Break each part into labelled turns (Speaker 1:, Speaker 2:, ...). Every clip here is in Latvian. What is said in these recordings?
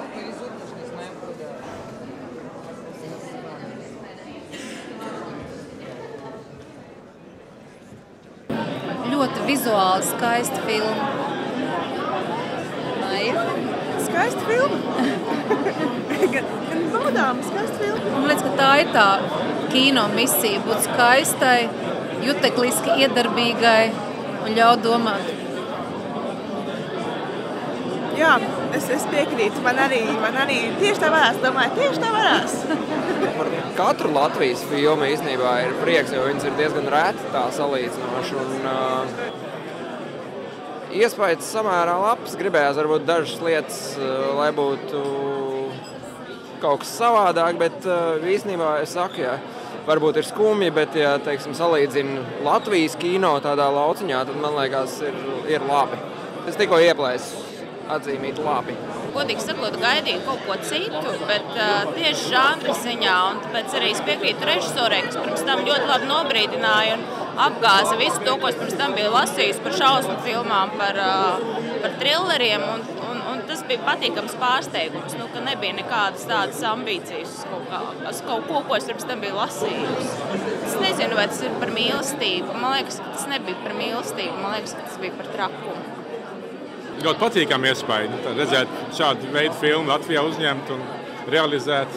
Speaker 1: куда-то повезут, мы же не знаем куда.
Speaker 2: Ļoti vizuāli skaista filma. Maija?
Speaker 3: Skaista filma. Gan baudām, skaista filma.
Speaker 2: Man liekas, ka tā ir tā kino misija, būt skaistai, jutekliski iedarbīgai un ļaut domāt.
Speaker 3: Jā, es piekrītu. Man arī tieši tā varās. Domāju, tieši tā varās.
Speaker 4: Par katru Latvijas filmu īstenībā ir prieks, jo viņas ir diezgan reti tā salīdzinoši. Iespējas samērā labs. Gribējās varbūt dažas lietas, lai būtu kaut kas savādāk, bet īstenībā es saku, ja varbūt ir skumji, bet ja, teiksim, salīdzinu Latvijas kino tādā lauciņā, tad man liekas ir labi. Es tikko ieplēsu atzīmīt labi.
Speaker 5: Godīgi sakot, gaidīju kaut ko citu, bet tieši žanra ziņā, un tāpēc arī es piekrītu režisorei, kas pirms tam ļoti labi nobrīdināja un apgāza visu to, ko es pirms tam biju lasījusi par šausmu filmām, par trilleriem, un tas bija patīkams pārsteigums, ka nebija nekādas tādas ambīcijas uz kaut ko, ko es pirms tam biju lasījusi. Es nezinu, vai tas ir par mīlestību. Man liekas, ka tas nebija par mīlestību, man liekas, ka tas bija par trakumu.
Speaker 6: Ļoti patīkami iespēja redzēt šādu veidu filmu Latvijā uzņemt un realizēt.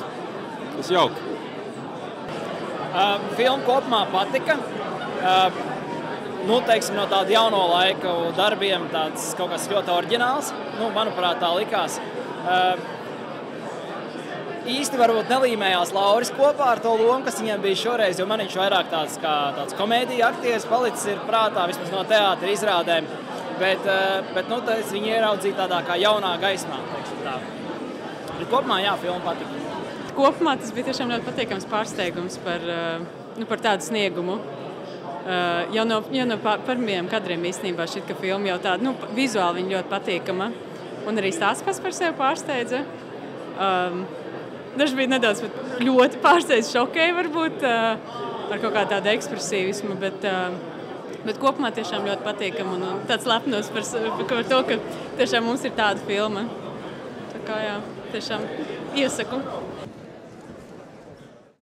Speaker 6: Tas jauki.
Speaker 7: Filma kopumā patika. Teiksim, no tāda jauno laiku darbiem tāds kaut kas ļoti oriģināls. Manuprāt, tā likās. Īsti varbūt nelīmējās Lauris kopā ar to lomu, kas viņam bija šoreiz, jo man viņš vairāk tāds komēdija aktieris palicis ir prātā, vismaz no teātra izrādēm. Bet viņi ieraudzīja tādā kā jaunā gaismā, teiksim tā. Bet kopumā, jā, filma patika.
Speaker 8: Kopumā tas bija tiešām ļoti patīkams pārsteigums par tādu sniegumu. Jau no pirmajiem kadriem īstenībā šķiet, ka filma jau tāda, vizuāli viņa ļoti patīkama. Un arī stāsts pats par sevi pārsteidza. Daži bija nedaudz ļoti pārsteidz šokēja varbūt ar kaut kā tādu ekspresīvismu, bet kopumā tiešām ļoti patīkam un tāds lepnos par to, ka tiešām mums ir tāda filma. Tā kā jā, tiešām iesaku.